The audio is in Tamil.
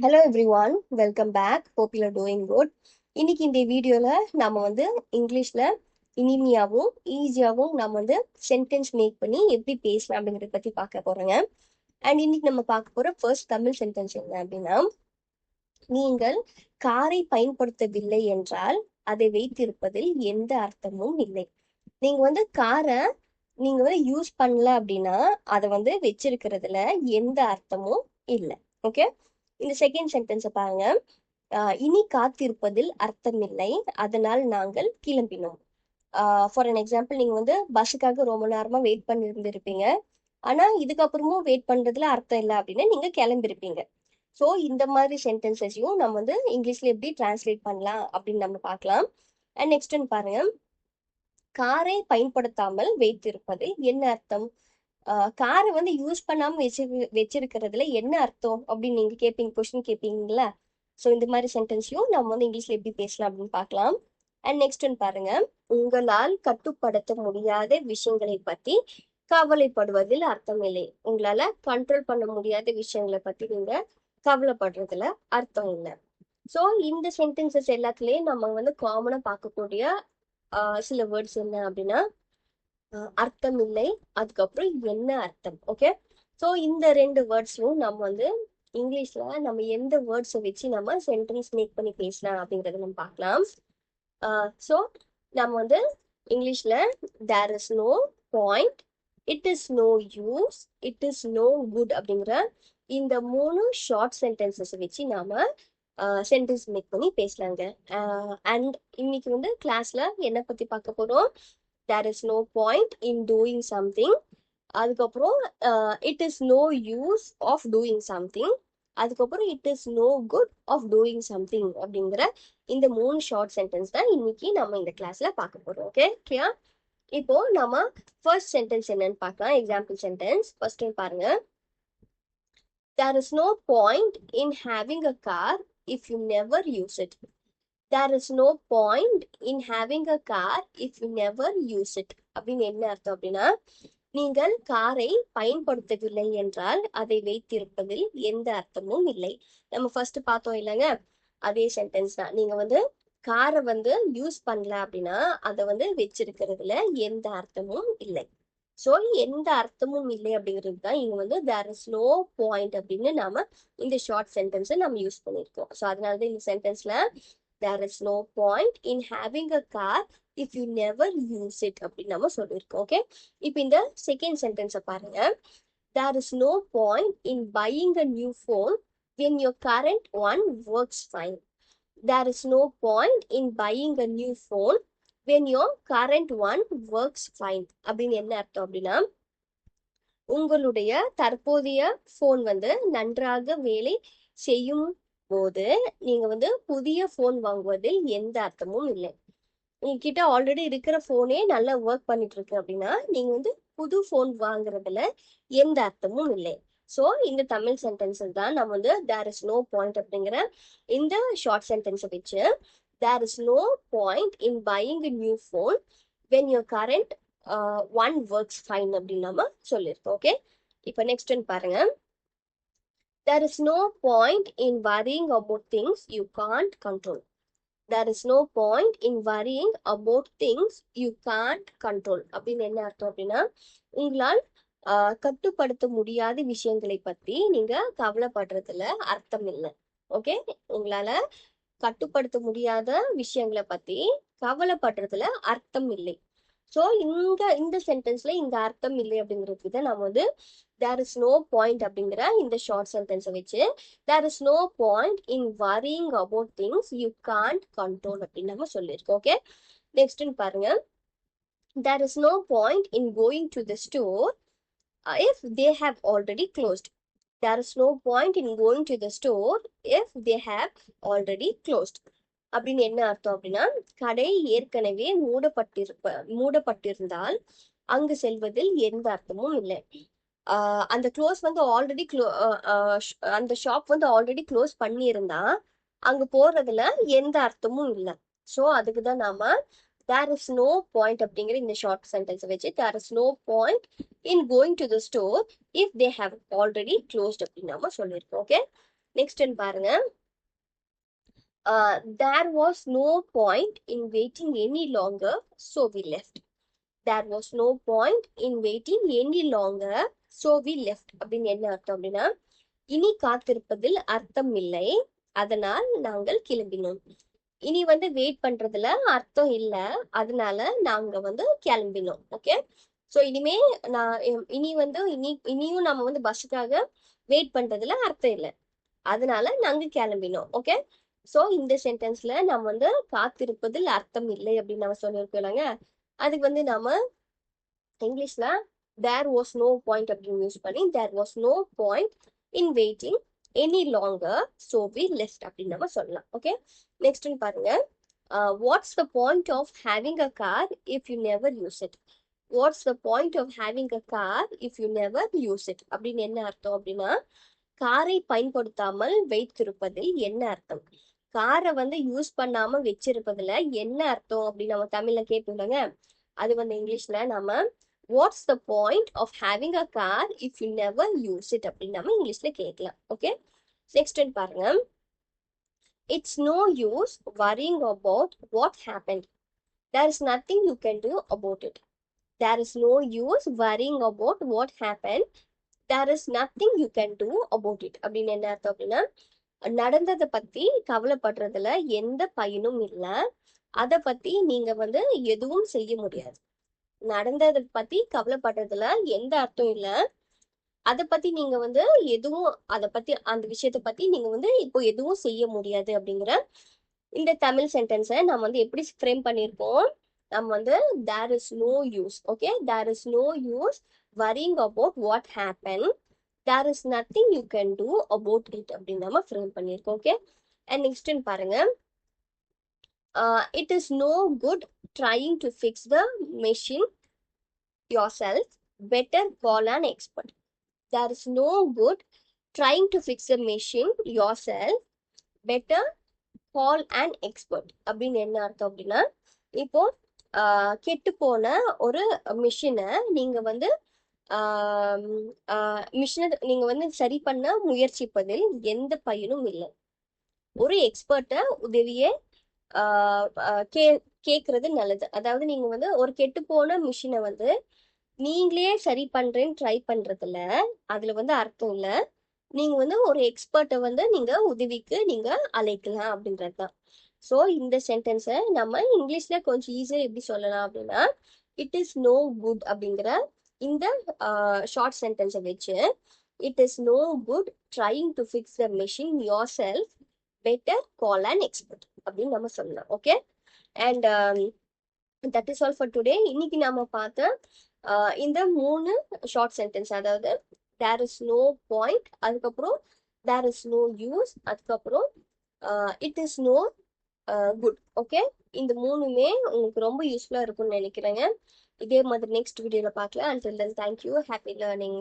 Hello everyone, welcome back. Hope you are doing good. இன்னைக்கு இந்த வீடியோவில் நம்ம இங்கிலீஷில் இனிமையாகவும் ஈஸியாகவும் நம்ம சென்டென்ஸ் மேக் பண்ணி எப்படி பேசலாம் அப்படிங்கிறத பற்றி பார்க்க போகிறோங்க. அண்ட் இன்னைக்கு நம்ம பார்க்க போகிற ஃபர்ஸ்ட் தமிழ் சென்டென்ஸ் என்ன அப்படின்னா, நீங்கள் காரை பயன்படுத்தவில்லை என்றால் அதை வைத்திருப்பதில் எந்த அர்த்தமும் இல்லை. நீங்கள் காரை நீங்கள் யூஸ் பண்ணல அப்படின்னா அதை வச்சிருக்கிறதுல எந்த அர்த்தமும் இல்லை. ஓகே, இந்த செகண்ட் சென்டென்ஸை பாருங்க. இனி காத்திருப்பதில் அர்த்தமில்லை, அதனால் நாங்கள் கிளம்பினோம். ஃபார் அன் எக்ஸாம்பிள், நீங்க பஸ்ஸுக்காக ரொம்ப நேரமா வெயிட் பண்ணி இருந்திருப்பீங்க. ஆனா இதுக்கப்புறமும் வெயிட் பண்றதுல அர்த்தம் இல்லை அப்படின்னு நீங்க கிளம்பிருப்பீங்க. ஸோ இந்த மாதிரி சென்டென்சஸையும் நம்ம இங்கிலீஷ்ல எப்படி டிரான்ஸ்லேட் பண்ணலாம் அப்படின்னு நம்ம பார்க்கலாம். அண்ட் நெக்ஸ்ட் பாருங்க, காரை பயன்படுத்தாமல் வைத்திருப்பது என்ன அர்த்தம்? காரை யூஸ் பண்ணாம வச்சிருக்கிறதுல என்ன அர்த்தம் அப்படின்னு நீங்க கேட்பீங்க, கொஸ்டின் கேட்பீங்களா? ஸோ இந்த மாதிரி சென்டென்ஸையும் நம்ம இங்கிலீஷ்ல எப்படி பேசலாம் அப்படின்னு பார்க்கலாம். அண்ட் நெக்ஸ்ட் பாருங்க, உங்களால் கட்டுப்படுத்த முடியாத விஷயங்களை பத்தி கவலைப்படுவதில் அர்த்தம் இல்லை. உங்களால கண்ட்ரோல் பண்ண முடியாத விஷயங்களை பத்தி நீங்க கவலைப்படுறதுல அர்த்தம் இல்லை. ஸோ இந்த சென்டென்சஸ் எல்லாத்துலயும் நம்ம காமனா பார்க்கக்கூடிய சில வேர்ட்ஸ் என்ன அப்படின்னா, அர்த்தம் இல்லை, அதுக்கப்புறம் என்ன அர்த்தம். ஓகே, ஸோ இந்த ரெண்டு வேர்ட்ஸும் நம்ம இங்கிலீஷ்ல நம்ம எந்த வேர்ட்ஸை வச்சு நம்ம சென்டென்ஸ் மேக் பண்ணி பேசலாம் அப்படிங்கறத நம்ம பார்க்கலாம். ஸோ நம்ம இங்கிலீஷ்ல there is no point, it is no use, it is no good அப்படிங்கிற இந்த மூணு ஷார்ட் சென்டென்சஸ் வச்சு நாம சென்டென்ஸ் மேக் பண்ணி பேசலாங்க. அண்ட் இன்னைக்கு கிளாஸ்ல என்ன பத்தி பார்க்க போறோம்? There is no point in doing something, அதுக்கப்புறம் it is no use of doing something, அதுக்கப்புறம் it is no good of doing something அப்படிங்கிற இந்த மூணு ஷார்ட் சென்டென்ஸ் தான் இன்னைக்கு நம்ம இந்த கிளாஸ்ல பார்க்க போறோம். Okay clear? இப்போ நம்ம ஃபர்ஸ்ட் சென்டென்ஸ் என்னன்னு பார்க்கலாம். எக்ஸாம்பிள் சென்டென்ஸ் ஃபர்ஸ்ட் பாருங்க. There is no point in having a car if you never use it. There is no point in having a car if you never use it. அப்படின்னு என்ன அர்த்தம் அப்படின்னா, நீங்கள் காரை பயன்படுத்தவில்லை என்றால் அதை வைத்திருப்பதில் எந்த அர்த்தமும் இல்லை. நம்ம ஃபர்ஸ்ட் பார்த்தோம் இல்லைங்க, அதே சென்டென்ஸ் தான். நீங்க காரை யூஸ் பண்ணல அப்படின்னா அதை வச்சிருக்கிறதுல எந்த அர்த்தமும் இல்லை. ஸோ எந்த அர்த்தமும் இல்லை அப்படிங்கிறது தான் இங்க தேர் இஸ் நோ பாயிண்ட் அப்படின்னு நாம இந்த ஷார்ட் சென்டென்ஸை நம்ம யூஸ் பண்ணியிருக்கோம். ஸோ அதனாலதான் இந்த சென்டென்ஸ்ல there is no point in having a car if you never use it அப்படின்னு நம்ம சொல்லியிருக்கோம். ஓகே, இப்போ இந்த செகண்ட் சென்டென்ஸை பாருங்க. There is no point in buying a new phone when your current one works fine. There is no point in buying a new phone when your current one works fine. அப்படின்னு என்ன அர்த்தம் அப்படின்னா, உங்களுடைய தற்போதைய போன் நன்றாக வேலை செய்யும் போது நீங்க புதிய போன் வாங்குவதில் எந்த அர்த்தமும் இல்லை. உங்ககிட்ட ஆல்ரெடி இருக்கிற போனே நல்லா ஒர்க் பண்ணிட்டு இருக்கு அப்படின்னா நீங்க புது போன் வாங்குறதுல எந்த அர்த்தமும் இல்லை. ஸோ இந்த தமிழ் சென்டென்சஸ் தான் நம்ம தேர் இஸ் நோ பாயிண்ட் அப்படிங்கிற இந்த ஷார்ட் சென்டென்ஸை வச்சு there is no point in buying a new phone when your current one works fine அப்படின்னு நம்ம சொல்லியிருக்கோம். ஓகே, இப்போ நெக்ஸ்ட் பாருங்க. there is no point in worrying about things you can't control. there is no point in worrying about things you can't control அப்படின்னு என்ன அர்த்தம் அப்படின்னா, உங்களால் கட்டுப்படுத்த முடியாத விஷயங்களை பத்தி நீங்க கவலைப்படுறதுல அர்த்தம் இல்லை. ஓகே, உங்களால கட்டுப்படுத்த முடியாத விஷயங்களை பத்தி கவலைப்படுறதுல அர்த்தம் இல்லை. ஸோ இந்த சென்டென்ஸ்ல இந்த அர்த்தம் இல்லை அப்படிங்கிறதுக்கு தான் நம்ம தேர் இஸ் நோ பாயிண்ட் அப்படிங்கிற இந்த ஷார்ட் சென்டென்ஸை வச்சு there is no point in worrying about things you can't control அப்படின்னு நம்ம சொல்லியிருக்கோம். ஓகே, நெக்ஸ்ட் பாருங்க. There is no point in going to the store if they have already closed. There is no point in going to the store if they have already closed. அப்படின்னு என்ன அர்த்தம் அப்படின்னா, கடை ஏற்கனவே மூடப்பட்டிருந்தால் அங்கு செல்வதில் எந்த அர்த்தமும் இல்லை. அந்த க்ளோஸ் ஆல்ரெடி அந்த ஷாப் ஆல்ரெடி க்ளோஸ் பண்ணியிருந்தா அங்க போறதுல எந்த அர்த்தமும் இல்லை. ஸோ அதுக்கு தான் நாம there is no point அப்படிங்கிற இந்த ஷார்ட் சென்டென்ஸ் வச்சு there is no point in going to the store if they have already closed அப்படின்னு நம்ம சொல்லியிருக்கோம். ஓகே, நெக்ஸ்ட் பாருங்க. There was no point in waiting any longer, so we left. There was no point in waiting any longer, so we left. அப்படின்னு என்ன அர்த்தம் அப்படின்னா, இனி காத்திருப்பதில் அர்த்தம் இல்லை, அதனால் நாங்கள் கிளம்பினோம். இனி வந்து வெயிட் பண்றதுல அர்த்தம் இல்ல, அதனால நாங்க வந்து கிளம்பினோம். ஓகே, ஸோ இனிமே நான் இனியும் நம்ம வந்து பஸ்ஸுக்காக வெயிட் பண்றதுல அர்த்தம் இல்லை, அதனால நாங்க கிளம்பினோம். ஓகே, ஸோ இந்த சென்டென்ஸ்ல நம்ம வந்து காத்திருப்பதில் அர்த்தம் இல்லை அப்படின்னு நம்ம சொல்லியிருக்கோம்லங்க, அதுக்கு வந்து நாம இங்கிலீஷ்ல தேர் வாஸ் நோ பாயிண்ட் அப்படின்னு யூஸ் பண்ணி there was no point in waiting any longer, so we left அப்படின்னு நம்ம சொல்லலாம். ஓகே, நெக்ஸ்ட் பாருங்க. What's the point of having a car if you never use it. What's the point of having a car if you never use it அப்படின்னு என்ன அர்த்தம் அப்படின்னா, காரை பயன்படுத்தாமல் வைத்திருப்பதில் என்ன அர்த்தம், காரை வந்து யூஸ் பண்ணாம வச்சிருப்பதுல என்ன அர்த்தம் அப்படின்னு நம்ம தமிழ்ல கேட்போம்லங்க, அது வந்து இங்கிலீஷ்ல நம்ம what's the point of having a car if you never use it அப்படின்னு நம்ம இங்கிலீஷ்ல கேட்கலாம். ஓகே, நெக்ஸ்ட் பாருங்க. It's no use worrying about what happened, there is nothing you can do about it. There is no use worrying about what happened, there is nothing you can do about it அப்படின்னு என்ன அர்த்தம் அப்படின்னா, நடந்ததை பத்தி கவலைப்படுறதுல எந்த பயனும் இல்லை, அதை பத்தி நீங்க வந்து எதுவும் செய்ய முடியாது. நடந்ததை பத்தி கவலைப்படுறதுல எந்த அர்த்தம் இல்லை, அதை பத்தி நீங்க வந்து எதுவும் அதை பத்தி அந்த விஷயத்தை பத்தி நீங்க வந்து இப்போ எதுவும் செய்ய முடியாது அப்படிங்கிற இந்த தமிழ் சென்டென்ஸை நம்ம வந்து எப்படி ஃப்ரேம் பண்ணியிருப்போம், நம்ம வந்து there is no use. Okay, there is no use worrying about what happen, there is nothing you can do about it அப்படின்னு நம்ம ஃப்ரேம் பண்ணியிருக்கோம். ஓகே, அண்ட் நெக்ஸ்ட் பாருங்க. It is no good trying to fix the machine yourself, better call an expert. There is no good trying to fix a machine yourself, better call an expert அப்படின்னு என்ன அர்த்தம் அப்படின்னா, இப்போ கெட்டு போன ஒரு மிஷினை நீங்க வந்து மிஷினை நீங்க வந்து சரி பண்ண முயற்சிப்பதில் எந்த பயனும் இல்லை, ஒரு எக்ஸ்பர்ட்டை உதவியே கேட்கறது நல்லது. அதாவது நீங்க வந்து ஒரு கெட்டு போன மிஷினை வந்து நீங்களே சரி பண்றேன்னு ட்ரை பண்றதுல அதுல வந்து அர்த்தம் இல்ல, நீங்க வந்து ஒரு எக்ஸ்பர்ட்டை வந்து நீங்க உதவிக்கு நீங்க அழைக்கலாம் அப்படின்றது தான். ஸோ இந்த சென்டென்ஸை நம்ம இங்கிலீஷ்ல கொஞ்சம் ஈஸியா எப்படி சொல்லலாம் அப்படின்னா, இட் இஸ் நோ குட் அப்படிங்கிற இந்த ஷார்ட் சென்டென்ஸை வச்சு it is no good trying to fix the machine yourself, better call an expert அப்படின்னு நம்ம சொல்லலாம். Okay, and that is all for today. இன்னைக்கு நாம பார்த்த இந்த 3 ஷார்ட் சென்டென்ஸ், அதாவது தேர் இஸ் நோ பாயிண்ட், அதுக்கப்புறம் தேர் இஸ் நோ யூஸ், அதுக்கப்புறம் it is no good. Okay, இந்த 3மே உங்களுக்கு ரொம்ப யூஸ்ஃபுல்லா இருக்கும்னு நினைக்கிறேங்க. இதே மாதிரி நெக்ஸ்ட் வீடியோல பார்க்கலாம். Until then thank you, happy learning.